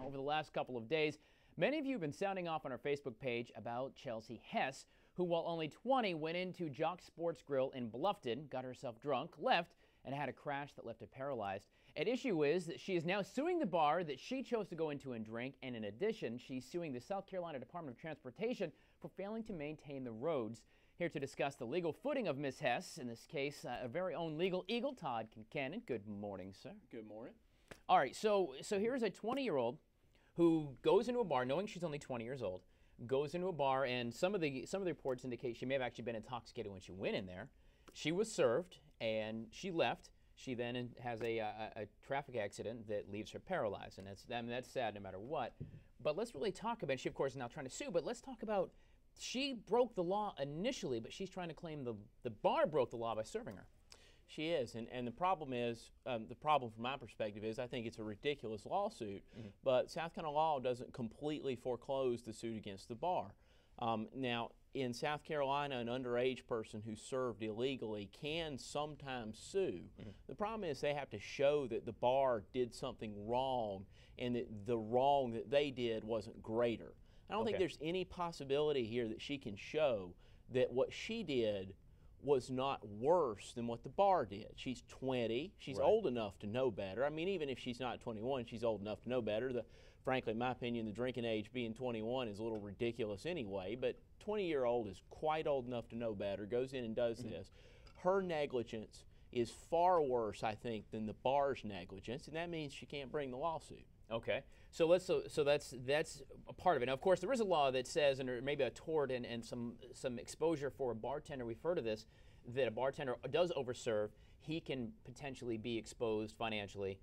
over the last couple of days, many of you have been sounding off on our Facebook page about Chelsea Hess, who, while only 20, went into Jock Sports Grill in Bluffton, got herself drunk, left, and had a crash that left her paralyzed. At issue is that she is now suing the bar that she chose to go into and drink, and in addition, she's suing the South Carolina Department of Transportation for failing to maintain the roads. Here to discuss the legal footing of Miss Hess, in this case, a very own legal eagle, Todd Kincannon. Good morning, sir. Good morning. All right, so here's a 20-year-old who goes into a bar, knowing she's only 20 years old, goes into a bar, and some of the reports indicate she may have actually been intoxicated when she went in there. She was served, and she left. She then has a traffic accident that leaves her paralyzed, and that's sad no matter what. But let's really talk about, she of course is now trying to sue, but let's talk about, she broke the law initially, but she's trying to claim the bar broke the law by serving her. She is, and the problem is, the problem from my perspective is I think it's a ridiculous lawsuit, but South Carolina law doesn't completely foreclose the suit against the bar. Now, in South Carolina, an underage person who served illegally can sometimes sue. The problem is they have to show that the bar did something wrong and that the wrong that they did wasn't greater. I don't think there's any possibility here that she can show that what she did was not worse than what the bar did. She's 20. She's old enough to know better. I mean, even if she's not 21, she's old enough to know better. Frankly, in my opinion, the drinking age being 21 is a little ridiculous anyway, but 20-year-old is quite old enough to know better, goes in and does this. Her negligence is far worse, I think, than the bar's negligence, and that means she can't bring the lawsuit. Okay, so that's a part of it. Now, of course, there is a law that says, and maybe a tort and some exposure for a bartender. We've heard of this, that a bartender does overserve, he can potentially be exposed financially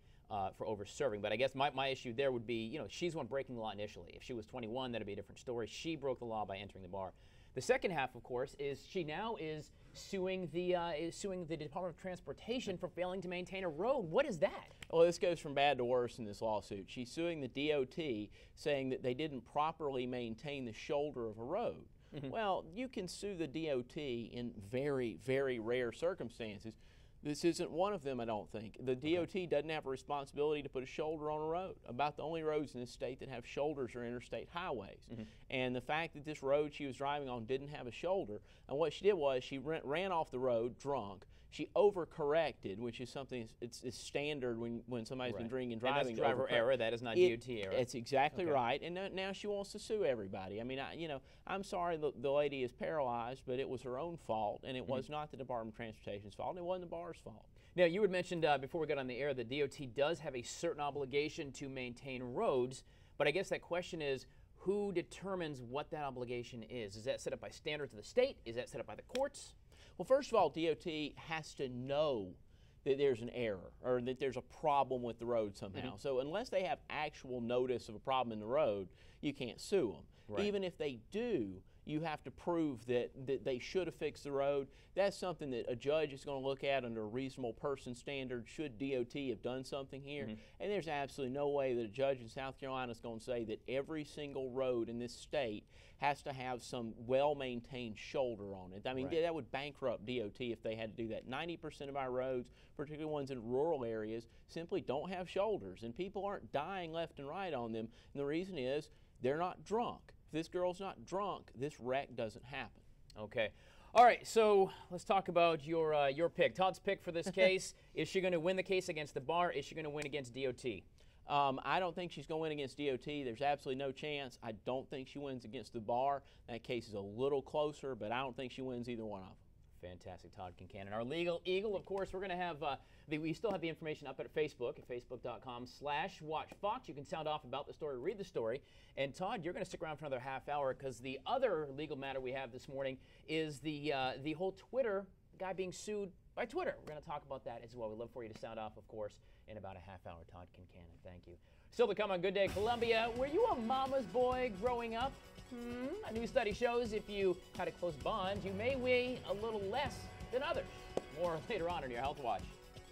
for overserving. But I guess my issue there would be, she's the one breaking the law initially. If she was 21, that'd be a different story. She broke the law by entering the bar. The second half, of course, is she now is suing the Department of Transportation for failing to maintain a road. What is that? Well, this goes from bad to worse in this lawsuit. She's suing the DOT, saying that they didn't properly maintain the shoulder of a road. Well, you can sue the DOT in very, very rare circumstances. This isn't one of them, I don't think. The DOT doesn't have a responsibility to put a shoulder on a road. About the only roads in this state that have shoulders are interstate highways. And the fact that this road she was driving on didn't have a shoulder, and what she did was she ran off the road drunk. She overcorrected, which is something it's standard when somebody's been drinking and driving. And that's driver error. That is not DOT error. It's exactly right. And now she wants to sue everybody. I mean, I'm sorry the lady is paralyzed, but it was her own fault, and it was not the Department of Transportation's fault, and it wasn't the bar's fault. Now, you had mentioned before we got on the air that DOT does have a certain obligation to maintain roads, but I guess that question is, who determines what that obligation is? Is that set up by standards of the state? Is that set up by the courts? Well, first of all, DOT has to know that there's an error or that there's a problem with the road somehow. So unless they have actual notice of a problem in the road, you can't sue them. Even if they do, you have to prove that they should have fixed the road. That's something that a judge is going to look at under a reasonable person standard. Should DOT have done something here? And there's absolutely no way that a judge in South Carolina is going to say that every single road in this state has to have some well-maintained shoulder on it. I mean, that would bankrupt DOT if they had to do that. 90% of our roads, particularly ones in rural areas, simply don't have shoulders, and people aren't dying left and right on them. And the reason is they're not drunk. If this girl's not drunk, this wreck doesn't happen. Okay. All right, so let's talk about your pick. Todd's pick for this case. Is she going to win the case against the bar? Is she going to win against DOT? I don't think she's going to win against DOT. There's absolutely no chance. I don't think she wins against the bar. That case is a little closer, but I don't think she wins either one of them. Fantastic, Todd Kincannon. Our legal eagle, of course, we're going to have, we still have the information up at Facebook, at facebook.com/WatchFox. You can sound off about the story, read the story. And Todd, you're going to stick around for another half hour because the other legal matter we have this morning is the whole Twitter, guy being sued by Twitter. We're going to talk about that as well. We'd love for you to sound off, of course, in about a half hour. Todd Kincannon, thank you. Still to come on Good Day Columbia, were you a mama's boy growing up? A new study shows if you had a close bond, you may weigh a little less than others. More later on in your Health Watch.